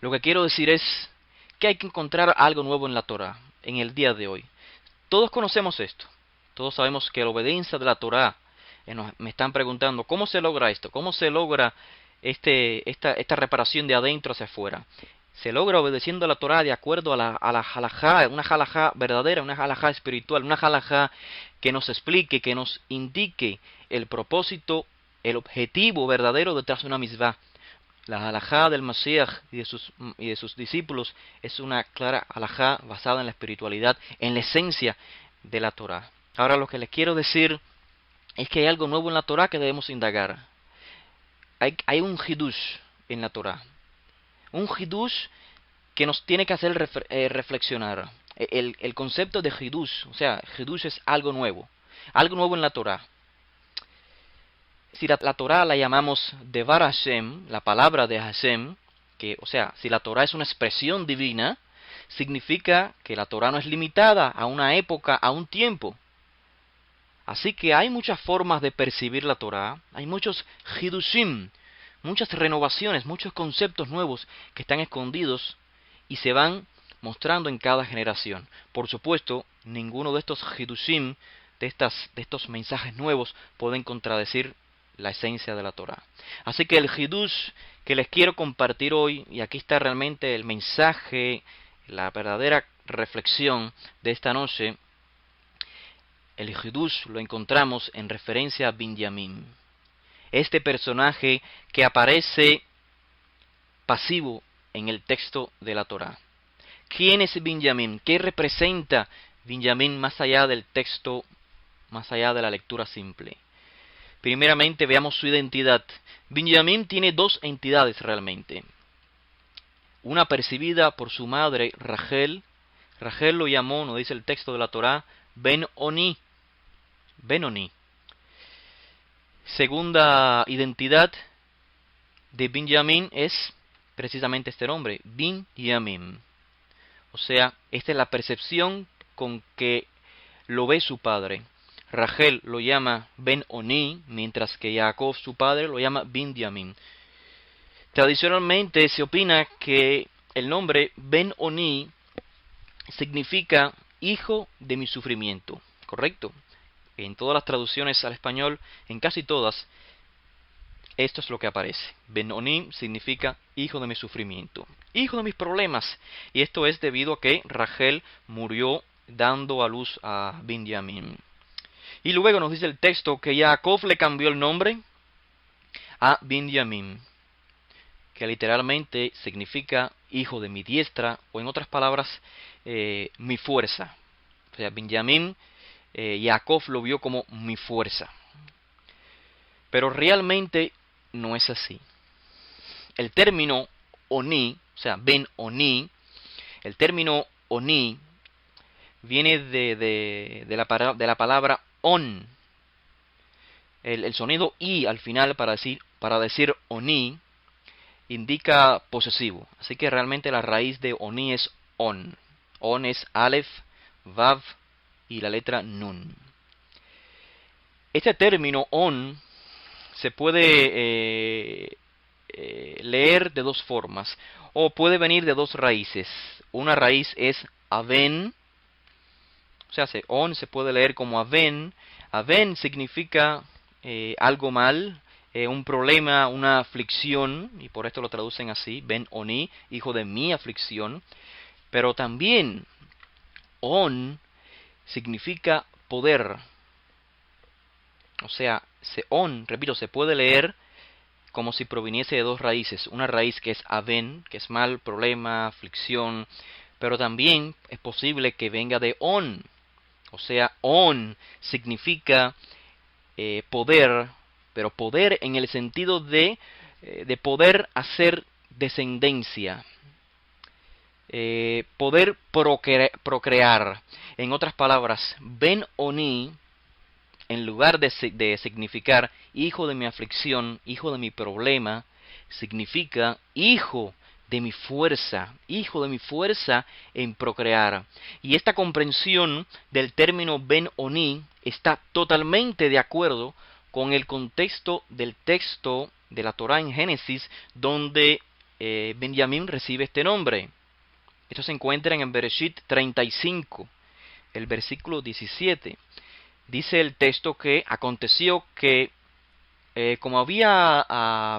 Lo que quiero decir es que hay que encontrar algo nuevo en la Torá, en el día de hoy. Todos conocemos esto. Todos sabemos que la obediencia de la Torá, me están preguntando, ¿cómo se logra esto? ¿Cómo se logra esta reparación de adentro hacia afuera? Se logra obedeciendo a la Torá de acuerdo a la halajá, una halajá verdadera, una halajá espiritual, una halajá que nos explique, que nos indique el propósito, el objetivo verdadero detrás de una misvá. La halajá del Mashiach y de sus discípulos es una clara halajá basada en la espiritualidad, en la esencia de la Torá. Ahora lo que les quiero decir es que hay algo nuevo en la Torá que debemos indagar. Hay un hidush en la Torá. Un hidush que nos tiene que hacer reflexionar. El concepto de hidush, o sea, hidush es algo nuevo en la Torá. Si la Torá la llamamos Devar Hashem, la palabra de Hashem, o sea, si la Torá es una expresión divina, significa que la Torá no es limitada a una época, a un tiempo. Así que hay muchas formas de percibir la Torá, hay muchos hidushim, muchas renovaciones, muchos conceptos nuevos que están escondidos y se van mostrando en cada generación. Por supuesto, ninguno de estos hidushim, de estos mensajes nuevos, pueden contradecir la esencia de la Torá. Así que el hidush que les quiero compartir hoy, y aquí está realmente el mensaje, la verdadera reflexión de esta noche, el hidush lo encontramos en referencia a Binyamin. Este personaje que aparece pasivo en el texto de la Torá. ¿Quién es Binyamin? ¿Qué representa Binyamin más allá del texto, más allá de la lectura simple? Primeramente veamos su identidad. Binyamin tiene dos entidades realmente. Una percibida por su madre Rachel. Rachel lo llamó, nos dice el texto de la Torá, Ben-Oni. Ben-Oni. Segunda identidad de Binyamin es precisamente este nombre, Binyamin. O sea, esta es la percepción con que lo ve su padre. Rachel lo llama Ben-Oni, mientras que Jacob, su padre, lo llama Binyamin. Tradicionalmente se opina que el nombre Ben-Oni significa hijo de mi sufrimiento, ¿correcto? En todas las traducciones al español, en casi todas, esto es lo que aparece. Ben-Oni significa hijo de mi sufrimiento, hijo de mis problemas. Y esto es debido a que Rachel murió dando a luz a Binyamin. Y luego nos dice el texto que Jacob le cambió el nombre a Binyamin, que literalmente significa hijo de mi diestra, o en otras palabras, mi fuerza. O sea, Binyamin, Jacob lo vio como mi fuerza. Pero realmente no es así. El término Oni, o sea, Ben-Oni, el término Oni viene de la palabra On. El sonido I al final para decir Oni indica posesivo. Así que realmente la raíz de Oni es On. On es Aleph, Vav y la letra Nun. Este término On se puede leer de dos formas, o puede venir de dos raíces. Una raíz es Aven, o sea, On se puede leer como Aven. Aven significa algo mal, un problema, una aflicción, y por esto lo traducen así, Ben-Oni, hijo de mi aflicción. Pero también On significa poder. O sea, repito, se puede leer como si proviniese de dos raíces. Una raíz que es Aven, que es mal, problema, aflicción, pero también es posible que venga de On. O sea, On significa poder, pero poder en el sentido de poder hacer descendencia, poder procrear. En otras palabras, Ben-Oni en lugar de significar hijo de mi aflicción, hijo de mi problema, significa hijo de mi fuerza en procrear. Y esta comprensión del término Ben-Oni está totalmente de acuerdo con el contexto del texto de la Torá en Génesis, donde Benjamín recibe este nombre. Esto se encuentra en Bereshit 35, el versículo 17. Dice el texto que aconteció que como había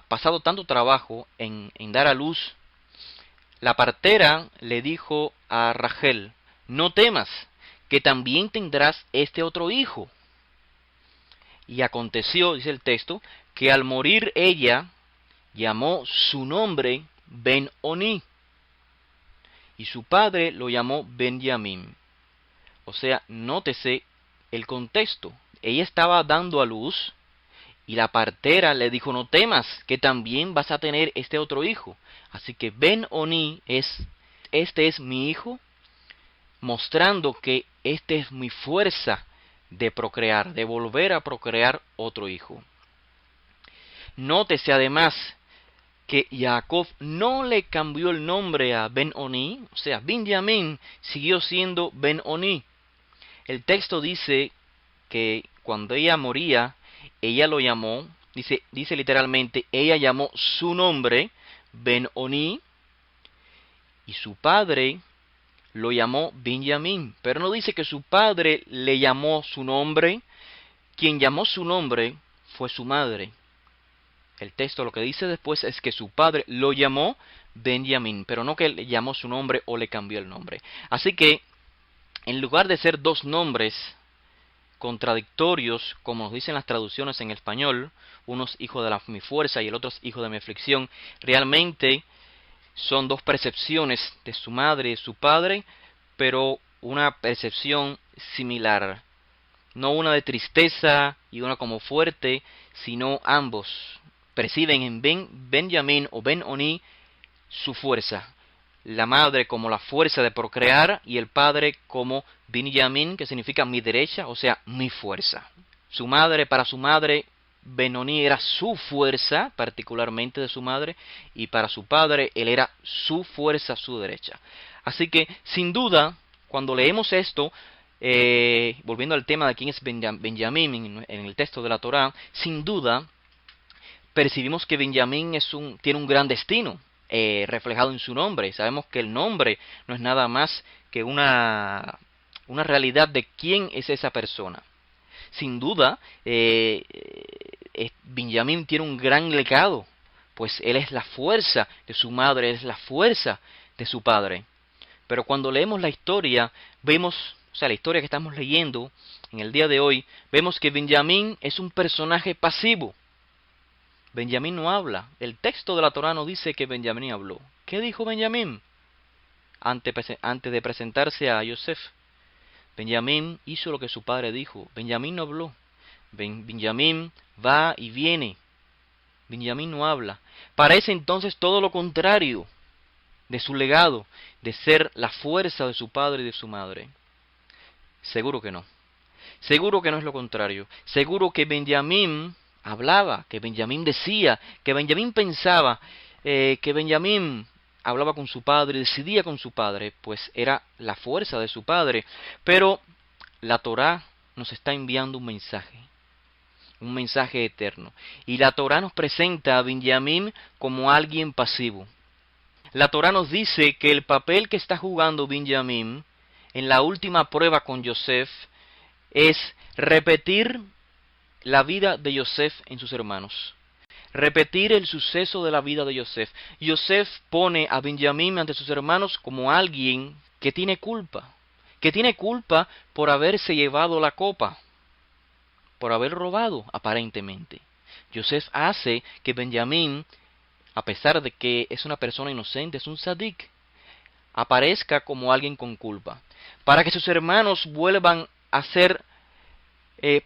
pasado tanto trabajo en dar a luz, la partera le dijo a Rachel: no temas, que también tendrás este otro hijo. Y aconteció, dice el texto, que al morir ella, llamó su nombre Ben-Oni, y su padre lo llamó Benjamín. O sea, nótese el contexto. Ella estaba dando a luz, y la partera le dijo: no temas, que también vas a tener este otro hijo. Así que Ben-Oni este es mi hijo, mostrando que esta es mi fuerza de procrear, de volver a procrear otro hijo. Nótese además que Jacob no le cambió el nombre a Ben-Oni, o sea, Benjamín siguió siendo Ben-Oni. El texto dice que cuando ella moría, ella lo llamó, dice literalmente, ella llamó su nombre Ben-Oni, y su padre lo llamó Benjamín. Pero no dice que su padre le llamó su nombre. Quien llamó su nombre fue su madre. El texto lo que dice después es que su padre lo llamó Benjamín, pero no que le llamó su nombre o le cambió el nombre. Así que, en lugar de ser dos nombres contradictorios, como nos dicen las traducciones en español, uno es hijo de mi fuerza y el otro es hijo de mi aflicción, realmente son dos percepciones de su madre y de su padre, pero una percepción similar. No una de tristeza y una como fuerte, sino ambos perciben en Benjamín o Ben-Oni su fuerza. La madre como la fuerza de procrear y el padre como Benjamín, que significa mi derecha, o sea, mi fuerza. Para su madre, Ben-Oni era su fuerza, particularmente de su madre, y para su padre, él era su fuerza, su derecha. Así que, sin duda, cuando leemos esto, volviendo al tema de quién es Benjamín en el texto de la Torá, sin duda, percibimos que Benjamín tiene un gran destino reflejado en su nombre. Sabemos que el nombre no es nada más que una realidad de quién es esa persona. Sin duda, Benjamín tiene un gran legado, pues él es la fuerza de su madre, él es la fuerza de su padre. Pero cuando leemos la historia, vemos, o sea, la historia que estamos leyendo en el día de hoy, vemos que Benjamín es un personaje pasivo. Benjamín no habla. El texto de la Torá no dice que Benjamín habló. ¿Qué dijo Benjamín antes de presentarse a Yosef? Benjamín hizo lo que su padre dijo. Benjamín no habló. Benjamín va y viene. Benjamín no habla. Parece entonces todo lo contrario de su legado, de ser la fuerza de su padre y de su madre. Seguro que no. Seguro que no es lo contrario. Seguro que Benjamín hablaba, que Benjamín decía, que Benjamín pensaba, que Benjamín hablaba con su padre, decidía con su padre, pues era la fuerza de su padre. Pero la Torá nos está enviando un mensaje eterno. Y la Torá nos presenta a Benjamín como alguien pasivo. La Torá nos dice que el papel que está jugando Benjamín en la última prueba con Yosef es repetir la vida de Yosef en sus hermanos. Repetir el suceso de la vida de Yosef. Yosef pone a Benjamín ante sus hermanos como alguien que tiene culpa por haberse llevado la copa, por haber robado aparentemente. Yosef hace que Benjamín, a pesar de que es una persona inocente, es un tzadik, aparezca como alguien con culpa, para que sus hermanos vuelvan a ser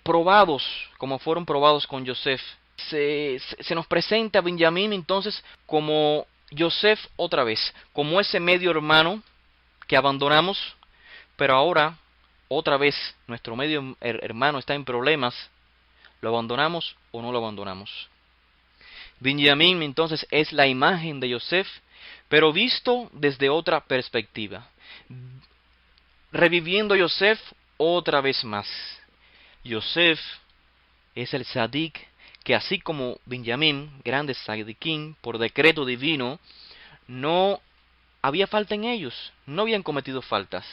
probados como fueron probados con Yosef. Se nos presenta a Benjamín entonces como Yosef otra vez, como ese medio hermano que abandonamos, pero ahora otra vez nuestro medio hermano está en problemas ¿Lo abandonamos o no lo abandonamos? Benjamín entonces es la imagen de Yosef, pero visto desde otra perspectiva. Reviviendo Yosef otra vez más. Yosef es el tzadik que, así como Benjamín, grandes tzadikim, por decreto divino, no había falta en ellos, no habían cometido faltas.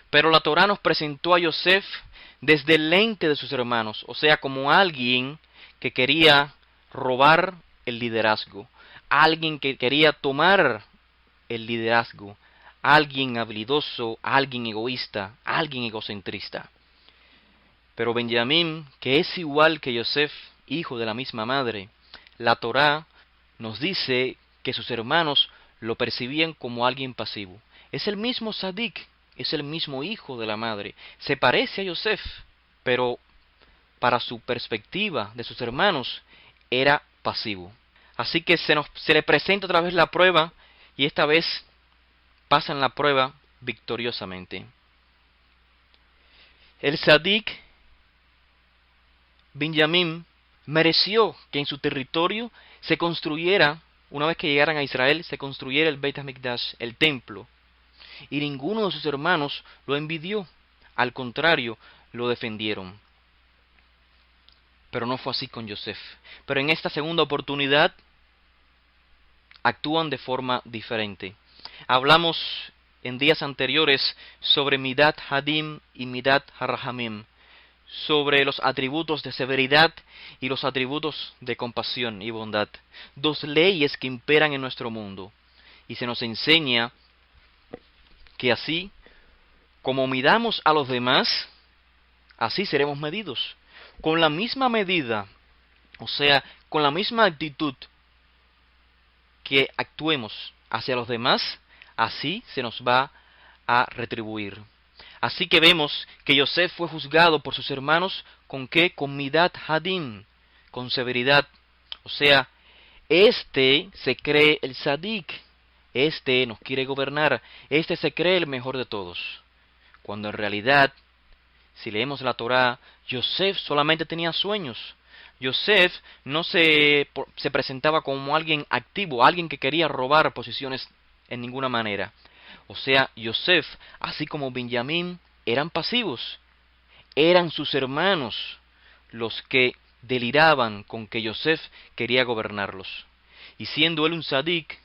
Pero la Torá nos presentó a Yosef desde el lente de sus hermanos, o sea, como alguien que quería robar el liderazgo, alguien que quería tomar el liderazgo, alguien habilidoso, alguien egoísta, alguien egocentrista. Pero Benjamín, que es igual que Yosef, hijo de la misma madre, la Torá nos dice que sus hermanos lo percibían como alguien pasivo. Es el mismo Sadik, es el mismo hijo de la madre, se parece a Yosef, pero para su perspectiva de sus hermanos era pasivo. Así que se le presenta otra vez la prueba, y esta vez pasan la prueba victoriosamente. El Sadik Benjamín mereció que en su territorio se construyera, una vez que llegaran a Israel, se construyera el Beit HaMikdash, el templo. Y ninguno de sus hermanos lo envidió, al contrario, lo defendieron. Pero no fue así con Yosef. Pero en esta segunda oportunidad actúan de forma diferente. Hablamos en días anteriores sobre Midat Hadim y Midat Harahamim, sobre los atributos de severidad y los atributos de compasión y bondad, dos leyes que imperan en nuestro mundo. Y se nos enseña que así como midamos a los demás, así seremos medidos. Con la misma medida, o sea, con la misma actitud que actuemos hacia los demás, así se nos va a retribuir. Así que vemos que Yosef fue juzgado por sus hermanos ¿con qué? Con Midat Hadim, con severidad. O sea, este se cree el Sadik, este nos quiere gobernar, este se cree el mejor de todos. Cuando en realidad, si leemos la Torá, Yosef solamente tenía sueños. Yosef no se presentaba como alguien activo, alguien que quería robar posiciones en ninguna manera. O sea, Yosef, así como Benjamín, eran pasivos. Eran sus hermanos los que deliraban con que Yosef quería gobernarlos. Y siendo él un tzadik,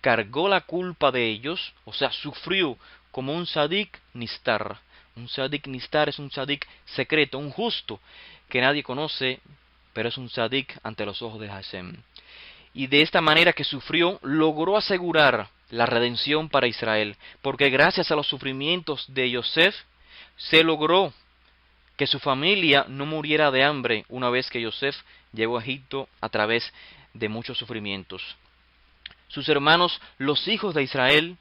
cargó la culpa de ellos, o sea, sufrió como un tzadik nistar. Un tzadik nistar es un tzadik secreto, un justo, que nadie conoce, pero es un tzadik ante los ojos de Hashem. Y de esta manera que sufrió, logró asegurar la redención para Israel, porque gracias a los sufrimientos de Yosef, se logró que su familia no muriera de hambre una vez que Yosef llegó a Egipto a través de muchos sufrimientos. Sus hermanos, los hijos de Israel,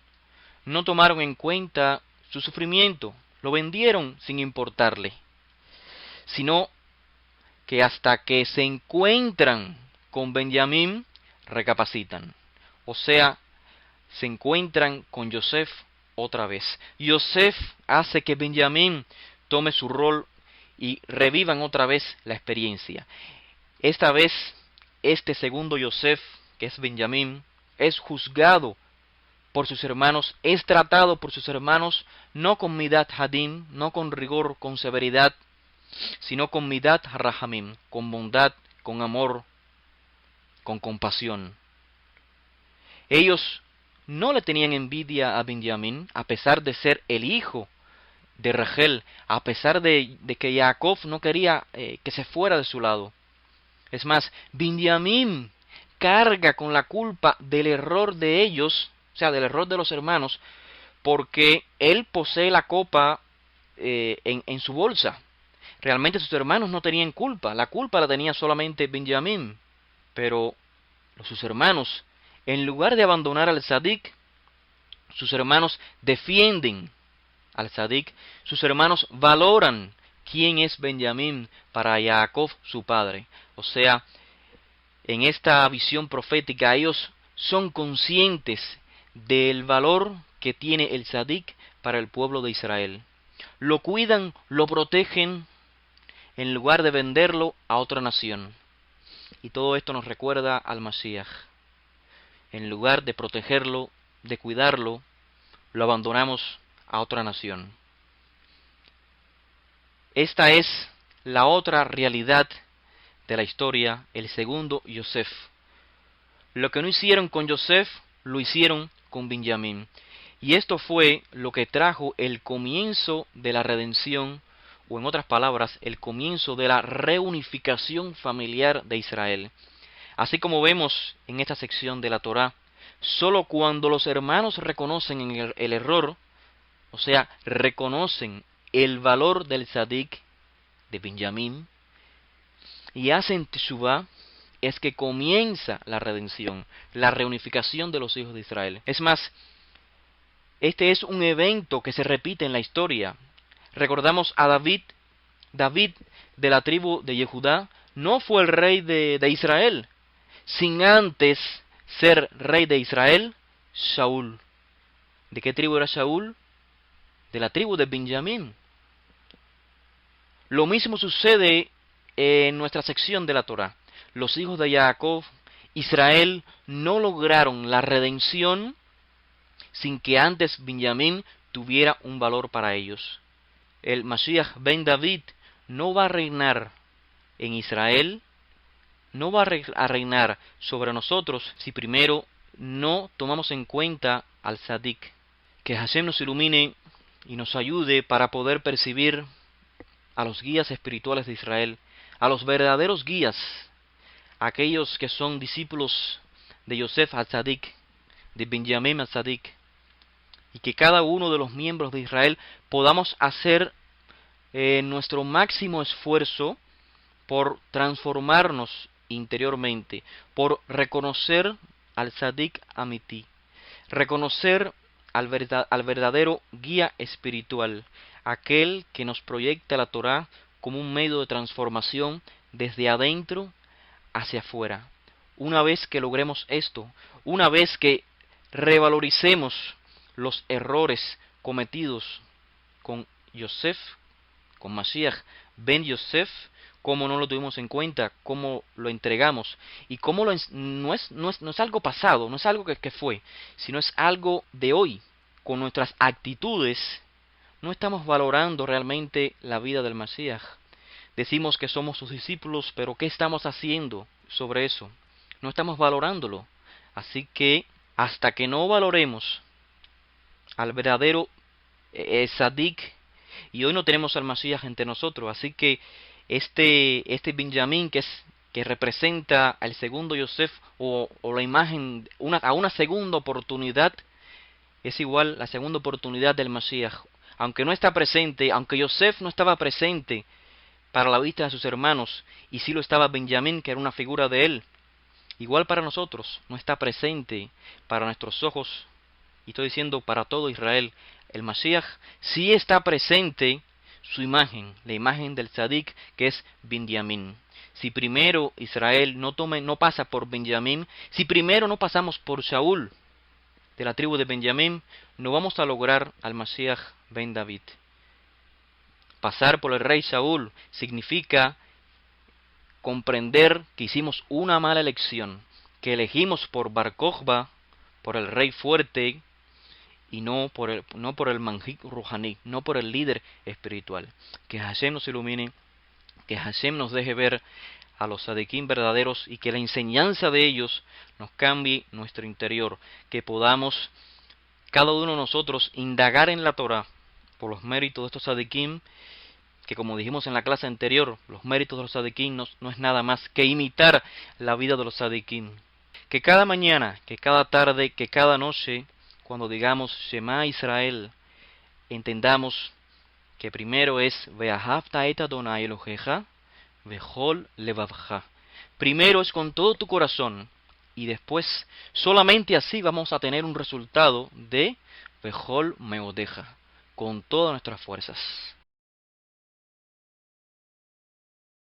no tomaron en cuenta su sufrimiento, lo vendieron sin importarle, sino que hasta que se encuentran con Benjamín, recapacitan. O sea, se encuentran con Yosef otra vez. Yosef hace que Benjamín tome su rol y revivan otra vez la experiencia. Esta vez, este segundo Yosef, que es Benjamín, es juzgado por sus hermanos, es tratado por sus hermanos, no con Midat Hadim, no con rigor, con severidad, sino con Midat Rahamim, con bondad, con amor, con compasión. Ellos no le tenían envidia a Benjamín, a pesar de ser el hijo de Rachel, a pesar de que Jacob no quería que se fuera de su lado. Es más, Benjamín carga con la culpa del error de ellos, o sea, del error de los hermanos, porque él posee la copa en su bolsa. Realmente sus hermanos no tenían culpa, la culpa la tenía solamente Benjamín. Pero sus hermanos, en lugar de abandonar al Sadik, sus hermanos defienden al Sadik, sus hermanos valoran quién es Benjamín para Jacob, su padre. O sea, en esta visión profética ellos son conscientes del valor que tiene el Sadik para el pueblo de Israel. Lo cuidan, lo protegen, en lugar de venderlo a otra nación. Y todo esto nos recuerda al Mashiach. En lugar de protegerlo, de cuidarlo, lo abandonamos a otra nación. Esta es la otra realidad de la historia, el segundo Yosef. Lo que no hicieron con Yosef, lo hicieron con Benjamín. Y esto fue lo que trajo el comienzo de la redención, o en otras palabras, el comienzo de la reunificación familiar de Israel. Así como vemos en esta sección de la Torá, solo cuando los hermanos reconocen el error, o sea, reconocen el valor del tzadik de Benjamín y hacen teshuvá, es que comienza la redención, la reunificación de los hijos de Israel. Es más, este es un evento que se repite en la historia. Recordamos a David. David, de la tribu de Yehudá, no fue el rey de Israel, sin antes ser rey de Israel, Shaul. ¿De qué tribu era Shaul? De la tribu de Benjamín. Lo mismo sucede en nuestra sección de la Torá. Los hijos de Jacob, Israel, no lograron la redención sin que antes Benjamín tuviera un valor para ellos. El Mashiach ben David no va a reinar en Israel, no va a reinar sobre nosotros si primero no tomamos en cuenta al Tzadik. Que Hashem nos ilumine y nos ayude para poder percibir a los guías espirituales de Israel, a los verdaderos guías, aquellos que son discípulos de Yosef al-Tzadik, de Benjamín al-Tzadik, y que cada uno de los miembros de Israel podamos hacer nuestro máximo esfuerzo por transformarnos interiormente, por reconocer al Tzadik Amiti, reconocer al verdadero guía espiritual, aquel que nos proyecta la Torá como un medio de transformación desde adentro hacia afuera. Una vez que logremos esto, una vez que revaloricemos los errores cometidos con Yosef, con Mashiach ben Yosef, cómo no lo tuvimos en cuenta, cómo lo entregamos, y cómo no es algo pasado, no es algo que fue, sino es algo de hoy. Con nuestras actitudes no estamos valorando realmente la vida del Mashiach. Decimos que somos sus discípulos, pero ¿qué estamos haciendo sobre eso? No estamos valorándolo. Así que hasta que no valoremos al verdadero Tzadik, y hoy no tenemos al Mashiach entre nosotros, así que este Benjamín que representa al segundo Yosef, o la imagen a una segunda oportunidad, es igual la segunda oportunidad del Mashiach. Aunque no está presente, aunque Yosef no estaba presente para la vista de sus hermanos, y sí lo estaba Benjamín, que era una figura de él, igual para nosotros no está presente para nuestros ojos, y estoy diciendo para todo Israel. El Mashiach sí está presente su imagen, la imagen del Tzadik, que es Benjamín. Si primero Israel no pasa por Benjamín, si primero no pasamos por Shaul, de la tribu de Benjamín, no vamos a lograr al Mashiach ben David. Pasar por el rey Shaul significa comprender que hicimos una mala elección, que elegimos por Bar Kokhba, por el rey fuerte, y no por el Manjik Ruhani, no por el líder espiritual. Que Hashem nos ilumine, que Hashem nos deje ver a los tzadikim verdaderos, y que la enseñanza de ellos nos cambie nuestro interior, que podamos cada uno de nosotros indagar en la Torah por los méritos de estos tzadikim, que como dijimos en la clase anterior, los méritos de los tzadikim no es nada más que imitar la vida de los tzadikim. Que cada mañana, que cada tarde, que cada noche, cuando digamos Shema Israel, entendamos que primero es Ve'ahavta et Adonai Elohecha Vechol levavcha. Primero es con todo tu corazón, y después solamente así vamos a tener un resultado de Vechol meodeja, con todas nuestras fuerzas.